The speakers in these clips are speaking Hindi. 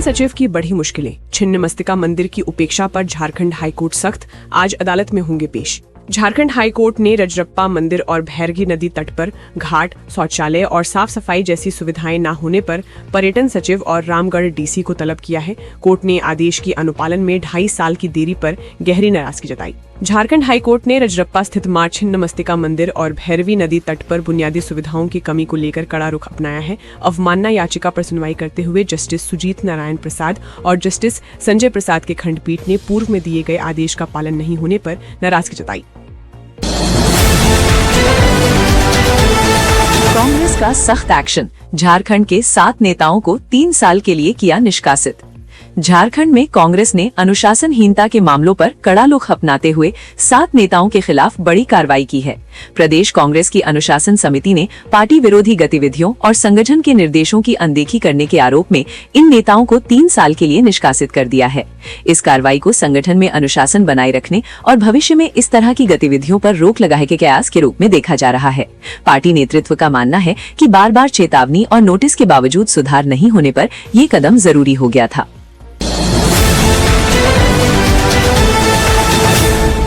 सचिव की बढ़ी मुश्किलें, छिन्नमस्तिका मंदिर की उपेक्षा पर झारखंड हाईकोर्ट सख्त, आज अदालत में होंगे पेश। झारखंड हाईकोर्ट ने रजरप्पा मंदिर और भैरगी नदी तट पर घाट, शौचालय और साफ सफाई जैसी सुविधाएं न होने पर पर्यटन सचिव और रामगढ़ डीसी को तलब किया है। कोर्ट ने आदेश की अनुपालन में 2.5 साल की देरी पर गहरी नाराजगी जताई। झारखंड हाईकोर्ट ने रजरप्पा स्थित मां छिन्नमस्तिका मंदिर और भैरवी नदी तट पर बुनियादी सुविधाओं की कमी को लेकर कड़ा रुख अपनाया है। अवमानना याचिका पर सुनवाई करते हुए जस्टिस सुजीत नारायण प्रसाद और जस्टिस संजय प्रसाद की खंडपीठ ने पूर्व में दिए गए आदेश का पालन नहीं होने पर नाराजगी जताई। कांग्रेस का सख्त एक्शन, झारखंड के 7 नेताओं को 3 साल के लिए किया निष्कासित। झारखंड में कांग्रेस ने अनुशासनहीनता के मामलों पर कड़ा रुख अपनाते हुए 7 नेताओं के खिलाफ बड़ी कार्रवाई की है। प्रदेश कांग्रेस की अनुशासन समिति ने पार्टी विरोधी गतिविधियों और संगठन के निर्देशों की अनदेखी करने के आरोप में इन नेताओं को 3 साल के लिए निष्कासित कर दिया है। इस कार्रवाई को संगठन में अनुशासन बनाए रखने और भविष्य में इस तरह की गतिविधियों पर रोक लगाने के प्रयास के रूप में देखा जा रहा है। पार्टी नेतृत्व का मानना है कि बार बार चेतावनी और नोटिस के बावजूद सुधार नहीं होने पर ये कदम जरूरी हो गया था।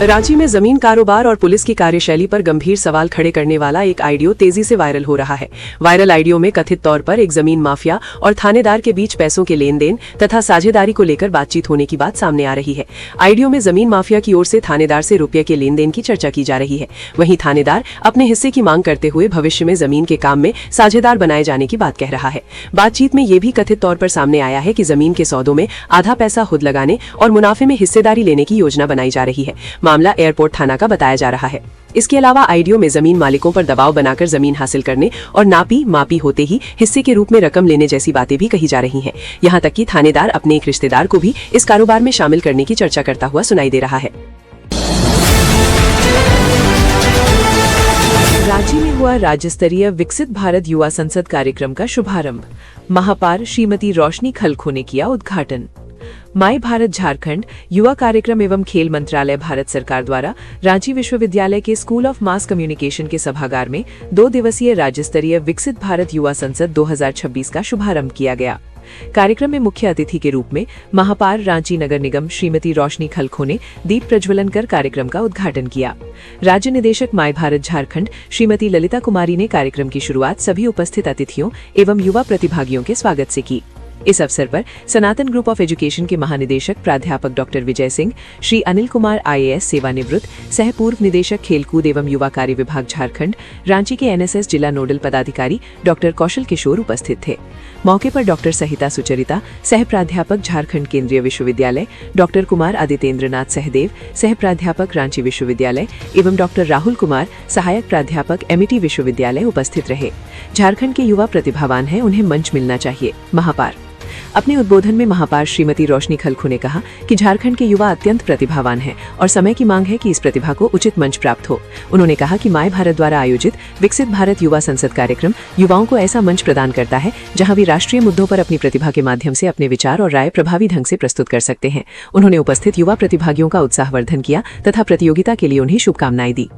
रांची में जमीन कारोबार और पुलिस की कार्यशैली पर गंभीर सवाल खड़े करने वाला एक ऑडियो तेजी से वायरल हो रहा है। वायरल ऑडियो में कथित तौर पर एक जमीन माफिया और थानेदार के बीच पैसों के लेन देन तथा साझेदारी को लेकर बातचीत होने की बात सामने आ रही है। ऑडियो में जमीन माफिया की ओर से थानेदार से रुपये के लेन देन की चर्चा की जा रही है। वहीं थानेदार अपने हिस्से की मांग करते हुए भविष्य में जमीन के काम में साझेदार बनाए जाने की बात कह रहा है। बातचीत में ये भी कथित तौर पर सामने आया है कि जमीन के सौदों में आधा पैसा खुद लगाने और मुनाफे में हिस्सेदारी लेने की योजना बनाई जा रही है। मामला एयरपोर्ट थाना का बताया जा रहा है। इसके अलावा ऑडियो में जमीन मालिकों पर दबाव बनाकर जमीन हासिल करने और मापी होते ही हिस्से के रूप में रकम लेने जैसी बातें भी कही जा रही हैं। यहां तक कि थानेदार अपने एक रिश्तेदार को भी इस कारोबार में शामिल करने की चर्चा करता हुआ सुनाई दे रहा है। रांची में हुआ राज्य स्तरीय विकसित भारत युवा संसद कार्यक्रम का शुभारंभ। महापौर श्रीमती रोशनी खलखो ने किया उद्घाटन। माई भारत झारखंड युवा कार्यक्रम एवं खेल मंत्रालय भारत सरकार द्वारा रांची विश्वविद्यालय के स्कूल ऑफ मास कम्युनिकेशन के सभागार में 2 दिवसीय राज्य स्तरीय विकसित भारत युवा संसद 2026 का शुभारंभ किया गया। कार्यक्रम में मुख्य अतिथि के रूप में महापौर रांची नगर निगम श्रीमती रोशनी खलखो ने दीप प्रज्वलन कर कार्यक्रम का उद्घाटन किया। राज्य निदेशक माई भारत झारखंड श्रीमती ललिता कुमारी ने कार्यक्रम की शुरुआत सभी उपस्थित अतिथियों एवं युवा प्रतिभागियों के स्वागत से की। इस अवसर पर सनातन ग्रुप ऑफ एजुकेशन के महानिदेशक प्राध्यापक डॉक्टर विजय सिंह, श्री अनिल कुमार IAS सेवानिवृत्त, सह पूर्व निदेशक खेलकूद एवं युवा कार्य विभाग झारखंड, रांची के NSS जिला नोडल पदाधिकारी डॉक्टर कौशल किशोर उपस्थित थे। मौके पर डॉक्टर सहिता सुचरिता, सह प्राध्यापक झारखंड केंद्रीय विश्वविद्यालय, डॉक्टर कुमार आदित्येंद्र नाथ सहदेव, सह प्राध्यापक रांची विश्वविद्यालय एवं डॉक्टर राहुल कुमार, सहायक प्राध्यापक MIT विश्वविद्यालय उपस्थित रहे। झारखंड के युवा प्रतिभावान हैं, उन्हें मंच मिलना चाहिए। महापौर अपने उद्बोधन में महापौर श्रीमती रोशनी खलखो ने कहा कि झारखंड के युवा अत्यंत प्रतिभावान हैं और समय की मांग है कि इस प्रतिभा को उचित मंच प्राप्त हो। उन्होंने कहा कि माय भारत द्वारा आयोजित विकसित भारत युवा संसद कार्यक्रम युवाओं को ऐसा मंच प्रदान करता है जहां वे राष्ट्रीय मुद्दों पर अपनी प्रतिभा के माध्यम से अपने विचार और राय प्रभावी ढंग से प्रस्तुत कर सकते हैं। उन्होंने उपस्थित युवा प्रतिभागियों का उत्साहवर्धन किया तथा प्रतियोगिता के लिए उन्हें शुभकामनाएं दी।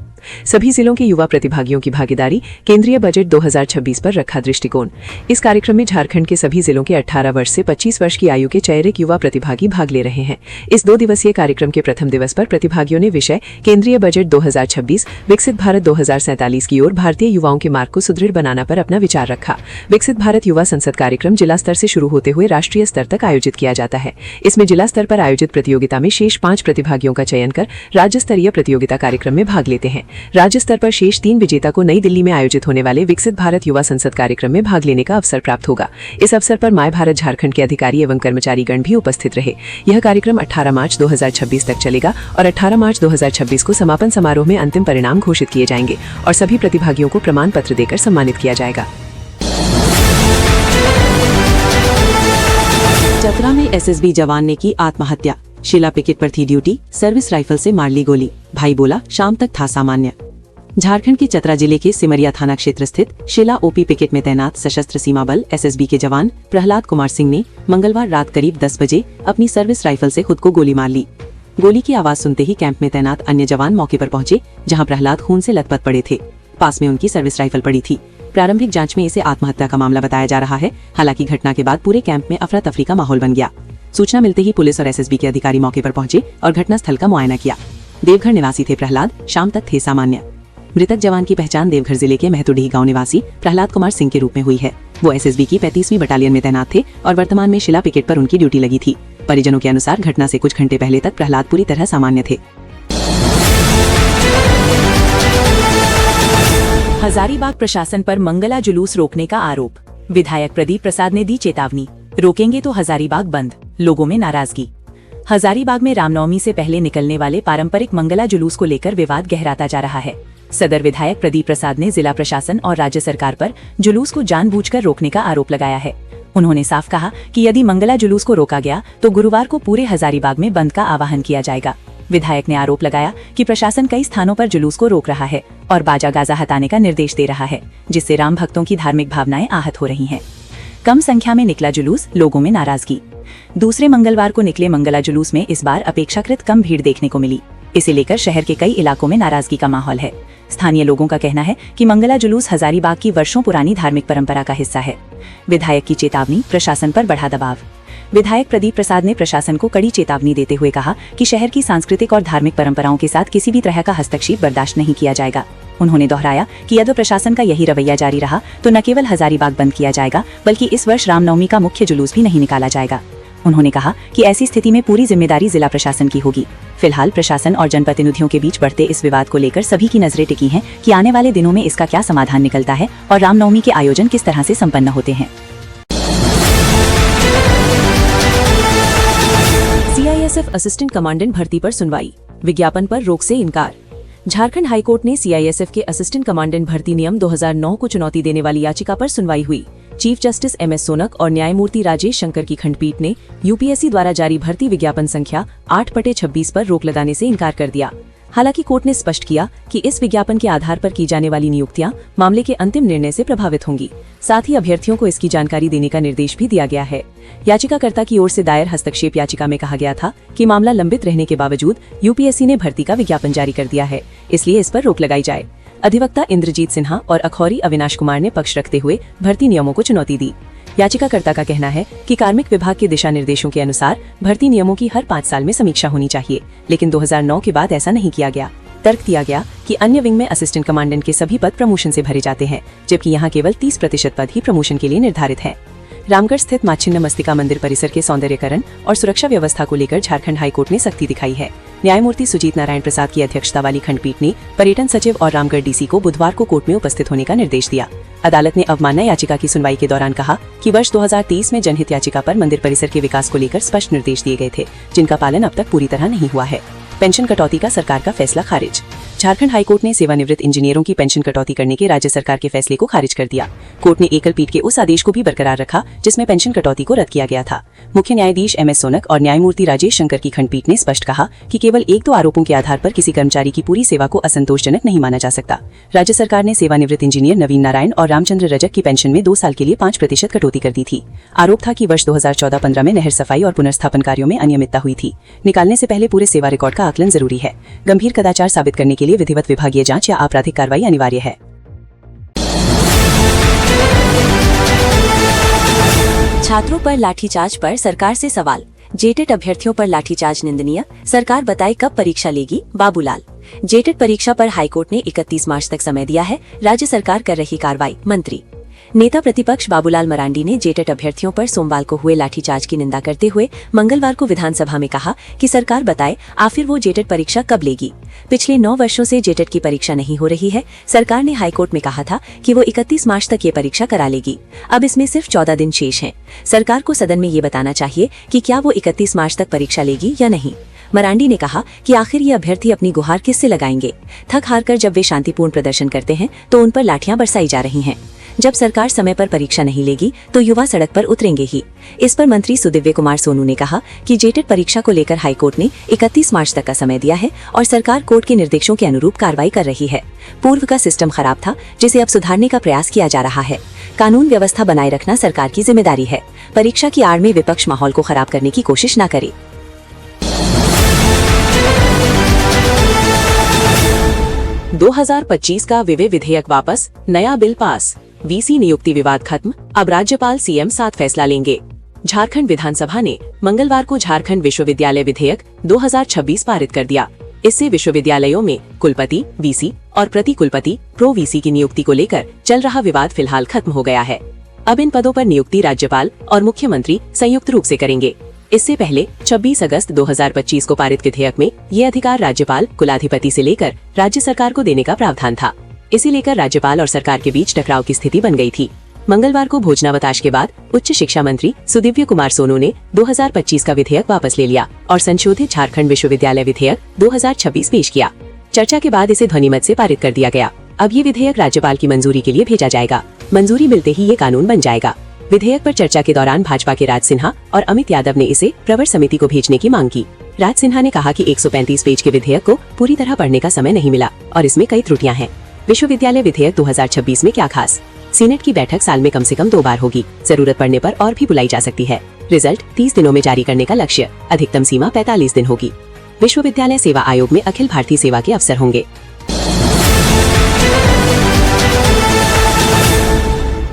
सभी जिलों के युवा प्रतिभागियों की भागीदारी, केंद्रीय बजट 2026 पर रखा दृष्टिकोण। इस कार्यक्रम में झारखंड के सभी जिलों के 18 वर्ष से 25 वर्ष की आयु के चयनित युवा प्रतिभागी भाग ले रहे हैं। इस 2 दिवसीय कार्यक्रम के प्रथम दिवस पर प्रतिभागियों ने विषय केंद्रीय बजट 2026 विकसित भारत 2047 की ओर भारतीय युवाओं के मार्ग को सुदृढ़ बनाना पर अपना विचार रखा। विकसित भारत युवा संसद कार्यक्रम जिला स्तर से शुरू होते हुए राष्ट्रीय स्तर तक आयोजित किया जाता है। इसमें जिला स्तर पर आयोजित प्रतियोगिता में शेष 5 प्रतिभागियों का चयन कर राज्य स्तरीय प्रतियोगिता कार्यक्रम में भाग लेते हैं। राज्य स्तर पर शेष 3 विजेता को नई दिल्ली में आयोजित होने वाले विकसित भारत युवा संसद कार्यक्रम में भाग लेने का अवसर प्राप्त होगा। इस अवसर पर माय भारत झारखंड के अधिकारी एवं कर्मचारीगण भी उपस्थित रहे। यह कार्यक्रम 18 मार्च 2026 तक चलेगा और 18 मार्च 2026 को समापन समारोह में अंतिम परिणाम घोषित किए जाएंगे और सभी प्रतिभागियों को प्रमाण पत्र देकर सम्मानित किया जाएगा। चतरा में SSB जवान ने की आत्महत्या। शीला पिकेट पर थी ड्यूटी, सर्विस राइफल से मार ली गोली। भाई बोला शाम तक था सामान्य। झारखंड के चतरा जिले के सिमरिया थाना क्षेत्र स्थित शीला OP पिकेट में तैनात सशस्त्र सीमा बल SSB के जवान प्रहलाद कुमार सिंह ने मंगलवार रात करीब 10 बजे अपनी सर्विस राइफल से खुद को गोली मार ली। गोली की आवाज सुनते ही कैंप में तैनात अन्य जवान मौके पर पहुंचे, जहां प्रहलाद खून से लथपथ पड़े थे। पास में उनकी सर्विस राइफल पड़ी थी। प्रारंभिक जांच में इसे आत्महत्या का मामला बताया जा रहा है। हालांकि घटना के बाद पूरे कैंप में अफरा तफरी का माहौल बन गया। सूचना मिलते ही पुलिस और एसएसबी के अधिकारी मौके पर पहुंचे और घटनास्थल का मुआयना किया। देवघर निवासी थे प्रहलाद, शाम तक थे सामान्य। मृतक जवान की पहचान देवघर जिले के महतुडीह गांव निवासी प्रहलाद कुमार सिंह के रूप में हुई है। वो एसएसबी की 35वीं बटालियन में तैनात थे और वर्तमान में शिला पिकेट पर उनकी ड्यूटी लगी थी। परिजनों के अनुसार घटना से कुछ घंटे पहले तक प्रहलाद पूरी तरह सामान्य थे। हजारीबाग प्रशासन पर मंगला जुलूस रोकने का आरोप। विधायक प्रदीप प्रसाद ने दी चेतावनी, रोकेंगे तो हजारीबाग बंद, लोगों में नाराजगी। हजारीबाग में रामनवमी से पहले निकलने वाले पारंपरिक मंगला जुलूस को लेकर विवाद गहराता जा रहा है। सदर विधायक प्रदीप प्रसाद ने जिला प्रशासन और राज्य सरकार पर जुलूस को जानबूझकर रोकने का आरोप लगाया है। उन्होंने साफ कहा कि यदि मंगला जुलूस को रोका गया तो गुरुवार को पूरे हजारीबाग में बंद का आह्वान किया जाएगा। विधायक ने आरोप लगाया कि प्रशासन कई स्थानों पर जुलूस को रोक रहा है और बाजा गाजा हटाने का निर्देश दे रहा है, जिससे राम भक्तों की धार्मिक भावनाएं आहत हो रही हैं। कम संख्या में निकला जुलूस, लोगों में नाराजगी। दूसरे मंगलवार को निकले मंगला जुलूस में इस बार अपेक्षाकृत कम भीड़ देखने को मिली। इसे लेकर शहर के कई इलाकों में नाराजगी का माहौल है। स्थानीय लोगों का कहना है कि मंगला जुलूस हजारीबाग की वर्षों पुरानी धार्मिक परंपरा का हिस्सा है। विधायक की चेतावनी, प्रशासन पर बढ़ा दबाव। विधायक प्रदीप प्रसाद ने प्रशासन को कड़ी चेतावनी देते हुए कहा कि शहर की सांस्कृतिक और धार्मिक परंपराओं के साथ किसी भी तरह का हस्तक्षेप बर्दाश्त नहीं किया जाएगा। उन्होंने दोहराया कि यदि प्रशासन का यही रवैया जारी रहा तो न केवल हजारीबाग बंद किया जाएगा बल्कि इस वर्ष रामनवमी का मुख्य जुलूस भी नहीं निकाला जाएगा। उन्होंने कहा कि ऐसी स्थिति में पूरी जिम्मेदारी जिला प्रशासन की होगी। फिलहाल प्रशासन और जनप्रतिनिधियों के बीच बढ़ते इस विवाद को लेकर सभी की नजरें टिकी हैं कि आने वाले दिनों में इसका क्या समाधान निकलता है और रामनवमी के आयोजन किस तरह से संपन्न होते हैं। सीआईएसएफ असिस्टेंट कमांडेंट भर्ती पर सुनवाई, विज्ञापन पर रोक से इनकार। झारखंड हाईकोर्ट ने सीआईएसएफ के असिस्टेंट कमांडेंट भर्ती नियम 2009 को चुनौती देने वाली याचिका पर सुनवाई हुई। चीफ जस्टिस एमएस सोनक और न्यायमूर्ति राजेश शंकर की खंडपीठ ने यूपीएससी द्वारा जारी भर्ती विज्ञापन संख्या 8/26 पर रोक लगाने से इनकार कर दिया। हालांकि कोर्ट ने स्पष्ट किया कि इस विज्ञापन के आधार पर की जाने वाली नियुक्तियां मामले के अंतिम निर्णय से प्रभावित होंगी। साथ ही अभ्यर्थियों को इसकी जानकारी देने का निर्देश भी दिया गया है। याचिकाकर्ता की ओर से दायर हस्तक्षेप याचिका में कहा गया था कि मामला लंबित रहने के बावजूद यूपीएससी ने भर्ती का विज्ञापन जारी कर दिया है, इसलिए इस पर रोक लगाई जाए। अधिवक्ता इंद्रजीत सिन्हा और अखौरी अविनाश कुमार ने पक्ष रखते हुए भर्ती नियमों को चुनौती दी। याचिकाकर्ता का कहना है कि कार्मिक विभाग के दिशा निर्देशों के अनुसार भर्ती नियमों की हर 5 साल में समीक्षा होनी चाहिए, लेकिन 2009 के बाद ऐसा नहीं किया गया। तर्क दिया गया कि अन्य विंग में असिस्टेंट कमांडेंट के सभी पद प्रमोशन से भरे जाते हैं, जबकि यहाँ केवल 30% पद ही प्रमोशन के लिए निर्धारित है। रामगढ़ स्थित मां छिन्नमस्तिका मंदिर परिसर के सौंदर्यकरण और सुरक्षा व्यवस्था को लेकर झारखंड हाईकोर्ट ने सख्ती दिखाई है। न्यायमूर्ति सुजीत नारायण प्रसाद की अध्यक्षता वाली खंडपीठ ने पर्यटन सचिव और रामगढ़ डीसी को बुधवार को कोर्ट में उपस्थित होने का निर्देश दिया। अदालत ने अवमानना याचिका की सुनवाई के दौरान कहा कि वर्ष 2030 में जनहित याचिका पर मंदिर परिसर के विकास को लेकर स्पष्ट निर्देश दिए गए थे, जिनका पालन अब तक पूरी तरह नहीं हुआ है। पेंशन कटौती का सरकार का फैसला खारिज। झारखंड हाईकोर्ट ने सेवानिवृत्त इंजीनियरों की पेंशन कटौती करने के राज्य सरकार के फैसले को खारिज कर दिया। कोर्ट ने एकल पीठ के उस आदेश को भी बरकरार रखा जिसमें पेंशन कटौती को रद्द किया गया था। मुख्य न्यायाधीश एमएस सोनक और न्यायमूर्ति राजेश शंकर की खंडपीठ ने स्पष्ट कहा कि केवल 1-2 आरोपों के आधार पर किसी कर्मचारी की पूरी सेवा को असंतोषजनक नहीं माना जा सकता। राज्य सरकार ने सेवानिवृत्त इंजीनियर नवीन नारायण और रामचंद्र रजक की पेंशन में 2 साल के लिए 5% कटौती कर दी थी। आरोप था कि वर्ष 2014-15 में नहर सफाई और पुनर्स्थापन कार्यों में अनियमितता हुई थी। निकालने से पहले पूरे सेवा रिकॉर्ड का आकलन जरूरी है। गंभीर कदाचार साबित करने के लिए विधिवत विभागीय जांच या आपराधिक कार्रवाई अनिवार्य है। छात्रों पर लाठीचार्ज पर सरकार से सवाल। जेटेट अभ्यर्थियों पर लाठीचार्ज निंदनीय, सरकार बताए कब परीक्षा लेगी। बाबूलाल। जेटेट परीक्षा पर हाईकोर्ट ने 31 मार्च तक समय दिया है, राज्य सरकार कर रही कार्रवाई। मंत्री नेता प्रतिपक्ष बाबूलाल मरांडी ने जेटेट अभ्यर्थियों पर सोमवार को हुए लाठीचार्ज की निंदा करते हुए मंगलवार को विधानसभा में कहा कि सरकार बताए आखिर वो जेटेट परीक्षा कब लेगी। पिछले 9 वर्षों से जेटेट की परीक्षा नहीं हो रही है। सरकार ने हाईकोर्ट में कहा था कि वो 31 मार्च तक ये परीक्षा करा लेगी। अब इसमें सिर्फ 14 दिन शेष हैं। सरकार को सदन में ये बताना चाहिए कि क्या वो 31 मार्च तक परीक्षा लेगी या नहीं। मरांडी ने कहा कि आखिर ये अभ्यर्थी अपनी गुहार किससे लगाएंगे। थक हार कर जब वे शांतिपूर्ण प्रदर्शन करते हैं तो उन पर लाठियां बरसाई जा रही हैं। जब सरकार समय पर परीक्षा नहीं लेगी तो युवा सड़क पर उतरेंगे ही। इस पर मंत्री सुदिव्य कुमार सोनू ने कहा कि जेटेट परीक्षा को लेकर हाईकोर्ट ने 31 मार्च तक का समय दिया है और सरकार कोर्ट के निर्देशों के अनुरूप कार्रवाई कर रही है। पूर्व का सिस्टम खराब था जिसे अब सुधारने का प्रयास किया जा रहा है। कानून व्यवस्था बनाए रखना सरकार की जिम्मेदारी है। परीक्षा की आड़ में विपक्ष माहौल को खराब करने की कोशिश न करे। 2025 का विवे विधेयक वापस, नया बिल पास। वीसी नियुक्ति विवाद खत्म, अब राज्यपाल सीएम साथ फैसला लेंगे। झारखंड विधानसभा ने मंगलवार को झारखंड विश्वविद्यालय विधेयक 2026 पारित कर दिया। इससे विश्वविद्यालयों में कुलपति, वीसी और प्रति कुलपति प्रो वीसी की नियुक्ति को लेकर चल रहा विवाद फिलहाल खत्म हो गया है। अब इन पदों पर नियुक्ति राज्यपाल और मुख्यमंत्री संयुक्त रूप से करेंगे। इससे पहले 26 अगस्त 2025 को पारित विधेयक में ये अधिकार राज्यपाल, कुलाधिपति से लेकर राज्य सरकार को देने का प्रावधान था। इसे लेकर राज्यपाल और सरकार के बीच टकराव की स्थिति बन गई थी। मंगलवार को भोजनावकाश के बाद उच्च शिक्षा मंत्री सुदिव्य कुमार सोनू ने 2025 का विधेयक वापस ले लिया और संशोधित झारखंड विश्वविद्यालय विधेयक 2026 पेश किया। चर्चा के बाद इसे ध्वनिमत से पारित कर दिया गया। अब ये विधेयक राज्यपाल की मंजूरी के लिए भेजा जाएगा। मंजूरी मिलते ही ये कानून बन जाएगा। विधेयक पर चर्चा के दौरान भाजपा के राज सिन्हा और अमित यादव ने इसे प्रवर समिति को भेजने की मांग की। राज सिन्हा ने कहा कि 135 पेज के विधेयक को पूरी तरह पढ़ने का समय नहीं मिला और इसमें कई त्रुटियां हैं। विश्वविद्यालय विधेयक 2026 में क्या खास? सीनेट की बैठक साल में कम से कम 2 बार होगी। जरूरत पड़ने पर और भी बुलाई जा सकती है। रिजल्ट 30 दिनों में जारी करने का लक्ष्य, अधिकतम सीमा 45 दिन होगी। विश्वविद्यालय सेवा आयोग में अखिल भारतीय सेवा के अफसर होंगे।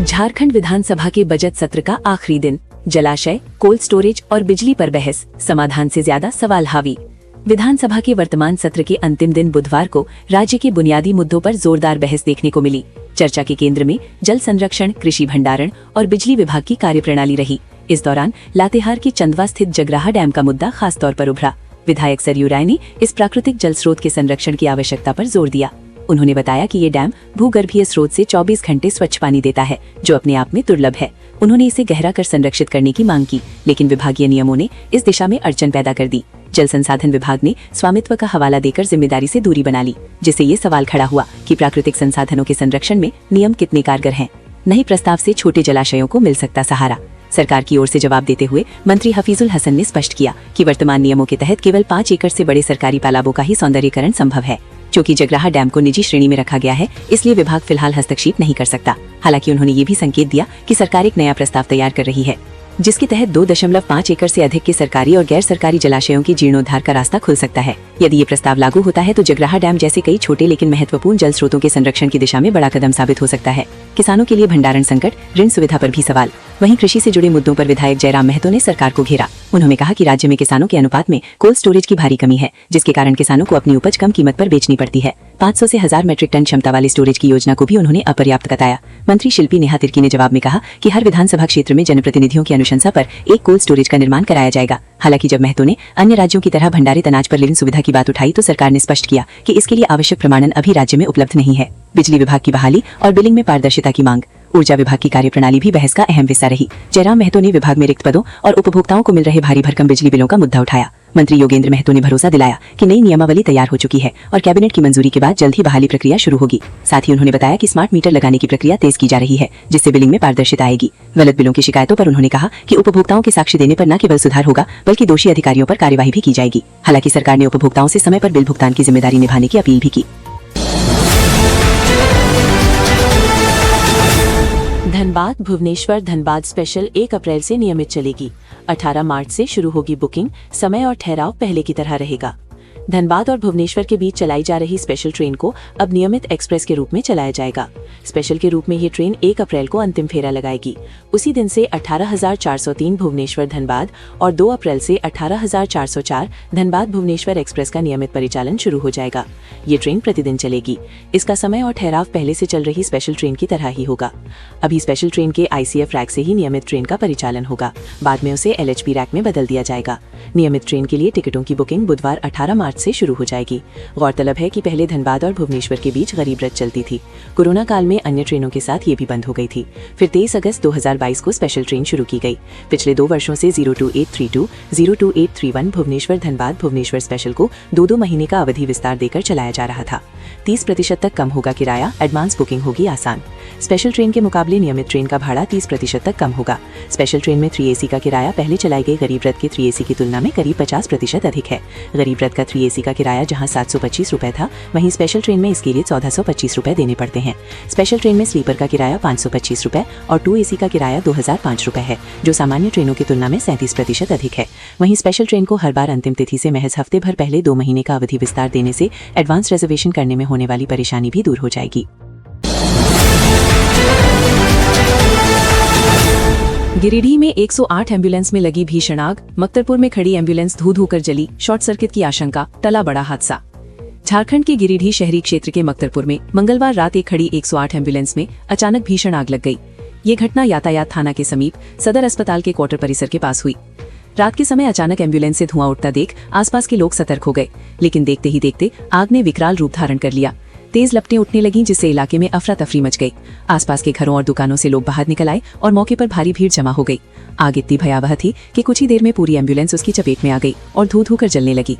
झारखंड विधानसभा के बजट सत्र का आखिरी दिन, जलाशय, कोल्ड स्टोरेज और बिजली पर बहस, समाधान से ज्यादा सवाल हावी। विधानसभा के वर्तमान सत्र के अंतिम दिन बुधवार को राज्य के बुनियादी मुद्दों पर जोरदार बहस देखने को मिली। चर्चा के केंद्र में जल संरक्षण, कृषि भंडारण और बिजली विभाग की कार्यप्रणाली रही। इस दौरान लातेहार के चंदवा स्थित जगराहा डैम का मुद्दा खास तौर पर उभरा। विधायक सरयू राय ने इस प्राकृतिक जल स्रोत के संरक्षण की आवश्यकता पर जोर दिया। उन्होंने बताया कि ये डैम भूगर्भीय स्रोत से 24 घंटे स्वच्छ पानी देता है, जो अपने आप में दुर्लभ है। उन्होंने इसे गहरा कर संरक्षित करने की मांग की, लेकिन विभागीय नियमों ने इस दिशा में अड़चन पैदा कर दी। जल संसाधन विभाग ने स्वामित्व का हवाला देकर जिम्मेदारी से दूरी बना ली, जिससे ये सवाल खड़ा हुआ कि प्राकृतिक संसाधनों के संरक्षण में नियम कितने कारगर हैं। नए प्रस्ताव से छोटे जलाशयों को मिल सकता सहारा। सरकार की ओर से जवाब देते हुए मंत्री हफीजुल हसन ने स्पष्ट किया कि वर्तमान नियमों के तहत केवल 5 एकड़ से बड़े सरकारी तालाबों का ही सौंदर्यीकरण संभव है। क्योंकि जगराहा डैम को निजी श्रेणी में रखा गया है, इसलिए विभाग फिलहाल हस्तक्षेप नहीं कर सकता। हालांकि उन्होंने ये भी संकेत दिया कि सरकार एक नया प्रस्ताव तैयार कर रही है, जिसके तहत 2.5 एकड़ से अधिक के सरकारी और गैर सरकारी जलाशयों की जीर्णोद्धार का रास्ता खुल सकता है। यदि ये प्रस्ताव लागू होता है तो जगराहा डैम जैसे कई छोटे लेकिन महत्वपूर्ण जल स्रोतों के संरक्षण की दिशा में बड़ा कदम साबित हो सकता है। किसानों के लिए भंडारण संकट, ऋण सुविधा पर भी सवाल। वहीं कृषि से जुड़े मुद्दों पर विधायक जयराम महतो ने सरकार को घेरा। उन्होंने कहा कि राज्य में किसानों के अनुपात में कोल्ड स्टोरेज की भारी कमी है, जिसके कारण किसानों को अपनी उपज कम कीमत पर बेचनी पड़ती है। 500 से 1000 मीट्रिक टन क्षमता वाली स्टोरेज की योजना को भी उन्होंने अपर्याप्त बताया। मंत्री शिल्पी नेहा तिर्की ने जवाब में कहा कि हर विधानसभा क्षेत्र में जनप्रतिनिधियों की अनुशंसा पर एक कोल्ड स्टोरेज का निर्माण कराया जाएगा। हालांकि जब महतो ने अन्य राज्यों की तरह भंडारित अनाज पर ऋण सुविधा की बात उठाई तो सरकार ने स्पष्ट किया कि इसके लिए आवश्यक प्रमाणन अभी राज्य में उपलब्ध नहीं है। बिजली विभाग की बहाली और बिलिंग में पारदर्शिता की मांग। ऊर्जा विभाग की कार्यप्रणाली भी बहस का अहम हिस्सा रही। जयराम महतो ने विभाग में रिक्त पदों और उपभोक्ताओं को मिल रहे भारी भरकम बिजली बिलों का मुद्दा उठाया। मंत्री योगेंद्र महतो ने भरोसा दिलाया कि नई नियमावली तैयार हो चुकी है और कैबिनेट की मंजूरी के बाद जल्द ही बहाली प्रक्रिया शुरू होगी। साथ ही उन्होंने बताया कि स्मार्ट मीटर लगाने की प्रक्रिया तेज की जा रही है, जिससे बिलिंग में पारदर्शिता आएगी। गलत बिलों की शिकायतों पर उन्होंने कहा कि उपभोक्ताओं के साक्ष्य देने पर न केवल सुधार होगा बल्कि दोषी अधिकारियों पर कार्यवाही भी की जाएगी। हालांकि सरकार ने उपभोक्ताओं से समय पर बिल भुगतान की जिम्मेदारी निभाने की अपील भी की। धनबाद भुवनेश्वर धनबाद स्पेशल 1 अप्रैल से नियमित चलेगी। 18 मार्च से शुरू होगी बुकिंग। समय और ठहराव पहले की तरह रहेगा। धनबाद और भुवनेश्वर के बीच चलाई जा रही स्पेशल ट्रेन को अब नियमित एक्सप्रेस के रूप में चलाया जाएगा। स्पेशल के रूप में ये ट्रेन 1 अप्रैल को अंतिम फेरा लगाएगी। उसी दिन से 18,403 भुवनेश्वर धनबाद और 2 अप्रैल से 18,404 धनबाद भुवनेश्वर एक्सप्रेस का नियमित परिचालन शुरू हो जाएगा। ये ट्रेन प्रतिदिन चलेगी। इसका समय और ठहराव पहले से चल रही स्पेशल ट्रेन की तरह ही होगा। अभी स्पेशल ट्रेन के ICF रैक से ही नियमित ट्रेन का परिचालन होगा। बाद में उसे LHP रैक में बदल दिया जाएगा। नियमित ट्रेन के लिए टिकटों की बुकिंग बुधवार 18 मार्च से शुरू हो जाएगी। गौरतलब है कि पहले धनबाद और भुवनेश्वर के बीच गरीब रथ चलती थी। कोरोना काल में अन्य ट्रेनों के साथ ये भी बंद हो गई थी। फिर 23 अगस्त 2022 को स्पेशल ट्रेन शुरू की गई। पिछले 2 वर्षों से 02832, 02831 भुवनेश्वर धनबाद भुवनेश्वर स्पेशल को 2-2 महीने का अवधि विस्तार देकर चलाया जा रहा था। 30% तक कम होगा किराया, एडवांस बुकिंग होगी आसान। स्पेशल ट्रेन के मुकाबले नियमित ट्रेन का भाड़ा 30% तक कम होगा। स्पेशल ट्रेन में 3AC का किराया पहले चलाई गई गरीब रथ के 3AC की तुलना में करीब 50% अधिक है। गरीब रथ का 3AC एसी का किराया जहां 725 रुपए था, वहीं स्पेशल ट्रेन में इसके लिए 1425 रुपए देने पड़ते हैं। स्पेशल ट्रेन में स्लीपर का किराया 525 रुपए और 2 एसी का किराया 2005 रुपए है, जो सामान्य ट्रेनों की तुलना में 37% अधिक है। वहीं स्पेशल ट्रेन को हर बार अंतिम तिथि से महज हफ्ते भर पहले 2 महीने का अवधि विस्तार देने से एडवांस रिजर्वेशन करने में होने वाली परेशानी भी दूर हो जाएगी। गिरिडीह में 108 एम्बुलेंस में लगी भीषण आग, मक्तरपुर में खड़ी एम्बुलेंस धू धू कर जली, शॉर्ट सर्किट की आशंका, टला बड़ा हादसा। झारखंड के गिरिडीह शहरी क्षेत्र के मक्तरपुर में मंगलवार रात एक खड़ी 108 एम्बुलेंस में अचानक भीषण आग लग गई। ये घटना यातायात थाना के समीप सदर अस्पताल के क्वार्टर परिसर के पास हुई। रात के समय अचानक एम्बुलेंस से धुआं उठता देख आसपास के लोग सतर्क हो गए, लेकिन देखते ही देखते आग ने विकराल रूप धारण कर लिया। तेज लपटें उठने लगीं, जिससे इलाके में अफरा तफरी मच गई। आसपास के घरों और दुकानों से लोग बाहर निकल आए और मौके पर भारी भीड़ जमा हो गई। आग इतनी भयावह थी कि कुछ ही देर में पूरी एम्बुलेंस उसकी चपेट में आ गई और धू धू कर जलने लगी।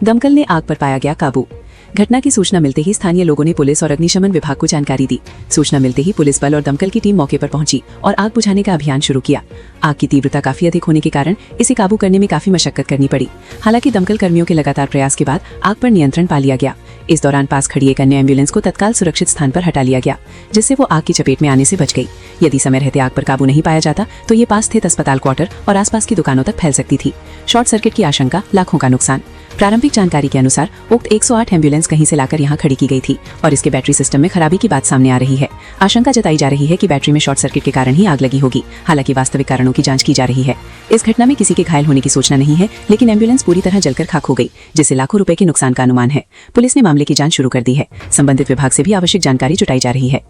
दमकल ने आग पर पाया गया काबू। घटना की सूचना मिलते ही स्थानीय लोगों ने पुलिस और अग्निशमन विभाग को जानकारी दी। सूचना मिलते ही पुलिस बल और दमकल की टीम मौके पर पहुंची और आग बुझाने का अभियान शुरू किया। आग की तीव्रता काफी अधिक होने के कारण इसे काबू करने में काफी मशक्कत करनी पड़ी। हालांकि दमकल कर्मियों के लगातार प्रयास के बाद आग पर नियंत्रण पा लिया गया। इस दौरान पास खड़ी एक अन्य एम्बुलेंस को तत्काल सुरक्षित स्थान पर हटा लिया गया, जिससे वो आग की चपेट में आने से बच गई। यदि समय रहते आग पर काबू नहीं पाया जाता तो ये पास स्थित अस्पताल क्वार्टर और आसपास की दुकानों तक फैल सकती थी। शॉर्ट सर्किट की आशंका, लाखों का नुकसान। प्रारंभिक जानकारी के अनुसार उक्त 108 एम्बुलेंस कहीं से लाकर यहां खड़ी की गई थी और इसके बैटरी सिस्टम में खराबी की बात सामने आ रही है। आशंका जताई जा रही है कि बैटरी में शॉर्ट सर्किट के कारण ही आग लगी होगी। हालांकि वास्तविक कारणों की जांच की जा रही है। इस घटना में किसी के घायल होने की सूचना नहीं है, लेकिन एम्बुलेंस पूरी तरह जलकर खाक हो गई, जिससे लाखों रुपए के नुकसान का अनुमान है। पुलिस ने मामले की जांच शुरू कर दी है। संबंधित विभाग से भी आवश्यक जानकारी जुटाई जा रही है।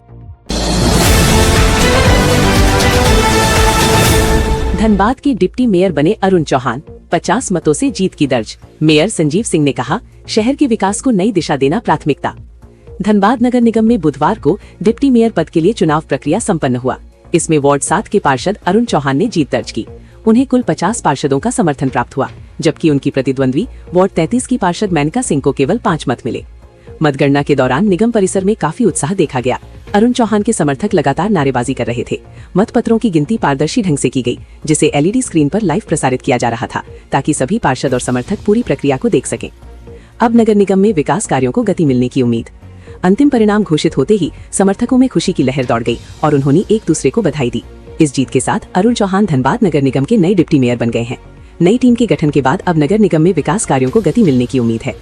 धनबाद के डिप्टी मेयर बने अरुण चौहान, 50 मतों से जीत की दर्ज। मेयर संजीव सिंह ने कहा, शहर के विकास को नई दिशा देना प्राथमिकता। धनबाद नगर निगम में बुधवार को डिप्टी मेयर पद के लिए चुनाव प्रक्रिया संपन्न हुआ। इसमें वार्ड 7 के पार्षद अरुण चौहान ने जीत दर्ज की। उन्हें कुल 50 पार्षदों का समर्थन प्राप्त हुआ, जबकि उनकी प्रतिद्वंद्वी वार्ड 33 की पार्षद मेनका सिंह को केवल 5 मत मिले। मतगणना के दौरान निगम परिसर में काफी उत्साह देखा गया। अरुण चौहान के समर्थक लगातार नारेबाजी कर रहे थे। मतपत्रों की गिनती पारदर्शी ढंग से की गई, जिसे एलईडी स्क्रीन पर लाइव प्रसारित किया जा रहा था, ताकि सभी पार्षद और समर्थक पूरी प्रक्रिया को देख सकें। अब नगर निगम में विकास कार्यों को गति मिलने की उम्मीद। अंतिम परिणाम घोषित होते ही समर्थकों में खुशी की लहर दौड़ गई और उन्होंने एक दूसरे को बधाई दी। इस जीत के साथ अरुण चौहान धनबाद नगर निगम के नए डिप्टी मेयर बन गए हैं। नई टीम के गठन के बाद अब नगर निगम में विकास कार्यों को गति मिलने की उम्मीद है।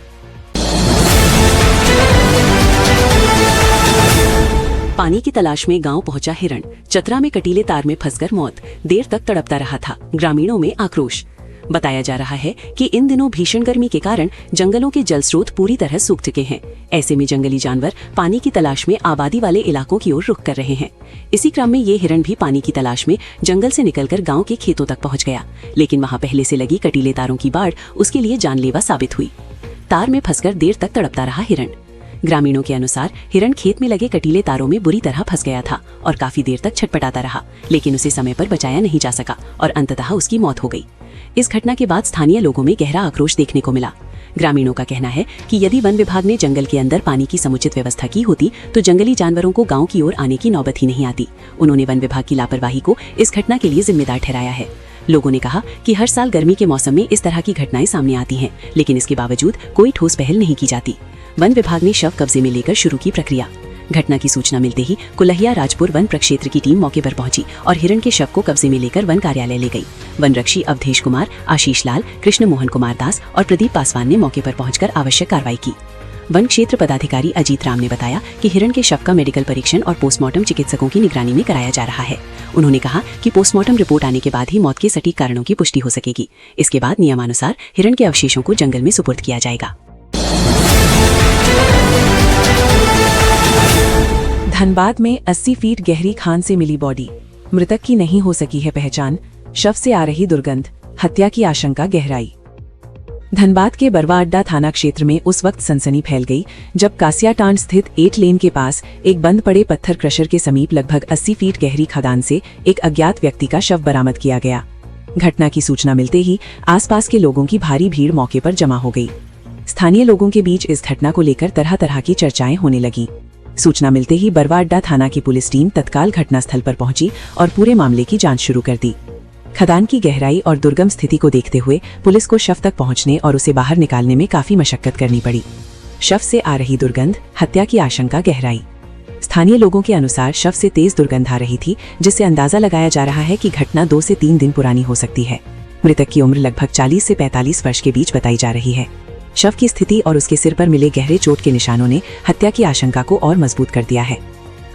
पानी की तलाश में गांव पहुंचा हिरण, चतरा में कटीले तार में फंसकर मौत, देर तक तड़पता रहा था, ग्रामीणों में आक्रोश। बताया जा रहा है कि इन दिनों भीषण गर्मी के कारण जंगलों के जल स्रोत पूरी तरह सूख चुके हैं। ऐसे में जंगली जानवर पानी की तलाश में आबादी वाले इलाकों की ओर रुख कर रहे हैं। इसी क्रम में ये हिरण भी पानी की तलाश में जंगल से निकलकर गांव के खेतों तक पहुंच गया, लेकिन वहां पहले से लगी कटीले तारों की बाढ़ उसके लिए जानलेवा साबित हुई। तार में फंसकर देर तक तड़पता रहा हिरण। ग्रामीणों के अनुसार हिरण खेत में लगे कटीले तारों में बुरी तरह फंस गया था और काफी देर तक छटपटाता रहा, लेकिन उसे समय पर बचाया नहीं जा सका और अंततः उसकी मौत हो गई। इस घटना के बाद स्थानीय लोगों में गहरा आक्रोश देखने को मिला। ग्रामीणों का कहना है कि यदि वन विभाग ने जंगल के अंदर पानी की समुचित व्यवस्था की होती तो जंगली जानवरों को गांव की ओर आने की नौबत ही नहीं आती। उन्होंने वन विभाग की लापरवाही को इस घटना के लिए जिम्मेदार ठहराया है। लोगों ने कहा कि हर साल गर्मी के मौसम में इस तरह की घटनाएं सामने आती हैं, लेकिन इसके बावजूद कोई ठोस पहल नहीं की जाती। वन विभाग ने शव कब्जे में लेकर शुरू की प्रक्रिया। घटना की सूचना मिलते ही कुलहिया राजपुर वन प्रक्षेत्र की टीम मौके पर पहुंची और हिरण के शव को कब्जे में लेकर वन कार्यालय ले गई। वन रक्षी अवधेश कुमार, आशीष लाल, कृष्ण मोहन कुमार दास और प्रदीप पासवान ने मौके पर पहुंचकर आवश्यक कार्रवाई की। वन क्षेत्र पदाधिकारी अजीत राम ने बताया कि हिरण के शव का मेडिकल परीक्षण और पोस्टमार्टम चिकित्सकों की निगरानी में कराया जा रहा है। उन्होंने कहा कि पोस्टमार्टम रिपोर्ट आने के बाद ही मौत के सटीक कारणों की पुष्टि हो सकेगी। इसके बाद नियमानुसार हिरण के अवशेषों को जंगल में सुपुर्द किया जाएगा। धनबाद में 80 फीट गहरी खान से मिली बॉडी, मृतक की नहीं हो सकी है पहचान, शव से आ रही दुर्गंध, हत्या की आशंका गहराई। धनबाद के बरवा अड्डा थाना क्षेत्र में उस वक्त सनसनी फैल गई जब कासियाटांड स्थित 8 लेन के पास एक बंद पड़े पत्थर क्रशर के समीप लगभग 80 फीट गहरी खदान से एक अज्ञात व्यक्ति का शव बरामद किया गया। घटना की सूचना मिलते ही आसपास के लोगों की भारी भीड़ मौके पर जमा हो गई। स्थानीय लोगों के बीच इस घटना को लेकर तरह तरह की चर्चाएं होने लगी। सूचना मिलते ही बरवा अड्डा थाना की पुलिस टीम तत्काल घटनास्थल पर पहुंची और पूरे मामले की जांच शुरू कर दी। खदान की गहराई और दुर्गम स्थिति को देखते हुए पुलिस को शव तक पहुंचने और उसे बाहर निकालने में काफी मशक्कत करनी पड़ी। शव से आ रही दुर्गंध, हत्या की आशंका गहराई। स्थानीय लोगों के अनुसार शव से तेज दुर्गंध आ रही थी, जिससे अंदाजा लगाया जा रहा है कि घटना 2 से 3 दिन पुरानी हो सकती है। मृतक की उम्र लगभग 40 से 45 वर्ष के बीच बताई जा रही है। शव की स्थिति और उसके सिर पर मिले गहरे चोट के निशानों ने हत्या की आशंका को और मजबूत कर दिया है।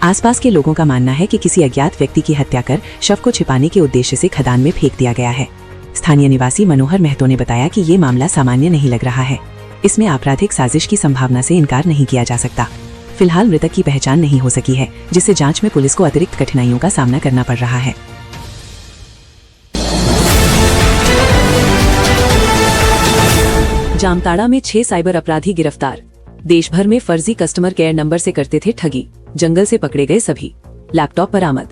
आसपास के लोगों का मानना है कि किसी अज्ञात व्यक्ति की हत्या कर शव को छिपाने के उद्देश्य से खदान में फेंक दिया गया है। स्थानीय निवासी मनोहर महतो ने बताया कि ये मामला सामान्य नहीं लग रहा है। इसमें आपराधिक साजिश की संभावना से इनकार नहीं किया जा सकता। फिलहाल मृतक की पहचान नहीं हो सकी है, जिससे जांच में पुलिस को अतिरिक्त कठिनाइयों का सामना करना पड़ रहा है। जामताड़ा में 6 साइबर अपराधी गिरफ्तार। देश भर में फर्जी कस्टमर केयर नंबर से करते थे ठगी, जंगल से पकड़े गए सभी। लैपटॉप बरामद।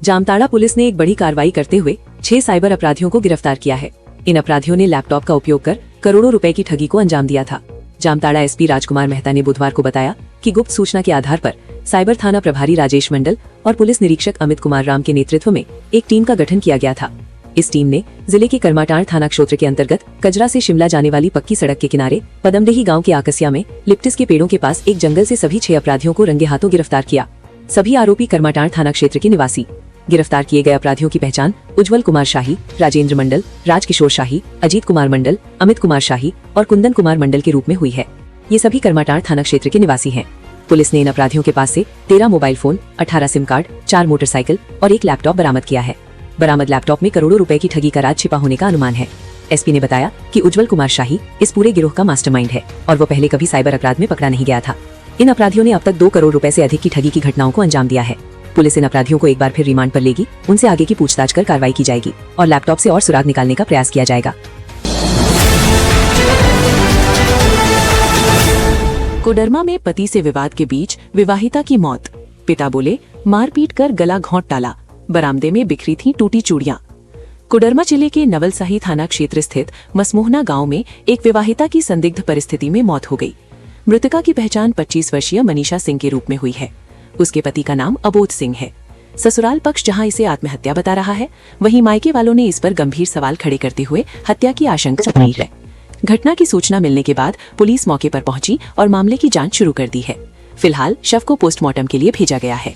जामताड़ा पुलिस ने एक बड़ी कार्रवाई करते हुए 6 साइबर अपराधियों को गिरफ्तार किया है। इन अपराधियों ने लैपटॉप का उपयोग कर करोड़ों रुपए की ठगी को अंजाम दिया था। जामताड़ा एसपी राजकुमार मेहता ने बुधवार को बताया कि गुप्त सूचना के आधार पर साइबर थाना प्रभारी राजेश मंडल और पुलिस निरीक्षक अमित कुमार राम के नेतृत्व में एक टीम का गठन किया गया था। इस टीम ने जिले के करमाटांड़ थाना क्षेत्र के अंतर्गत कजरा से शिमला जाने वाली पक्की सड़क के किनारे पदमदेही गांव के आकसिया में लिप्टिस के पेड़ों के पास एक जंगल से सभी 6 अपराधियों को रंगे हाथों गिरफ्तार किया। सभी आरोपी करमाटांड़ थाना क्षेत्र के निवासी। गिरफ्तार किए गए अपराधियों की पहचान उज्जवल कुमार शाही, राजेंद्र मंडल, राजकिशोर शाही, अजीत कुमार मंडल, अमित कुमार शाही और कुंदन कुमार मंडल के रूप में हुई है। ये सभी करमाटांड़ थाना क्षेत्र के निवासी हैं। पुलिस ने इन अपराधियों के पास से 13 mobile phone, 18 SIM card, 4 motorcycle और 1 लैपटॉप बरामद किया है। बरामद लैपटॉप में करोड़ों रुपए की ठगी का राज छिपा होने का अनुमान है। एसपी ने बताया कि उज्जवल कुमार शाही इस पूरे गिरोह का मास्टरमाइंड है और वो पहले कभी साइबर अपराध में पकड़ा नहीं गया था। इन अपराधियों ने अब तक 2 करोड़ रुपए से अधिक की ठगी की घटनाओं को अंजाम दिया है। पुलिस इन अपराधियों को एक बार फिर रिमांड पर लेगी, उनसे आगे की पूछताछ कर कार्रवाई की जाएगी और लैपटॉप से और सुराग निकालने का प्रयास किया जाएगा। कोडरमा में पति से विवाद के बीच विवाहिता की मौत। पिता बोले मारपीट कर गला घोंट डाला, बरामदे में बिखरी थीं टूटी चूड़ियां। कोडरमा जिले के नवलसाही थाना क्षेत्र स्थित मसमोहना गांव में एक विवाहिता की संदिग्ध परिस्थिति में मौत हो गई। मृतका की पहचान 25 वर्षीय मनीषा सिंह के रूप में हुई है। उसके पति का नाम अबोध सिंह है। ससुराल पक्ष जहां इसे आत्महत्या बता रहा है, वहीं मायके वालों ने इस पर गंभीर सवाल खड़े करते हुए हत्या की आशंका जताई है। घटना की सूचना मिलने के बाद पुलिस मौके पर पहुंची और मामले की जांच शुरू कर दी है। फिलहाल शव को पोस्टमार्टम के लिए भेजा गया है।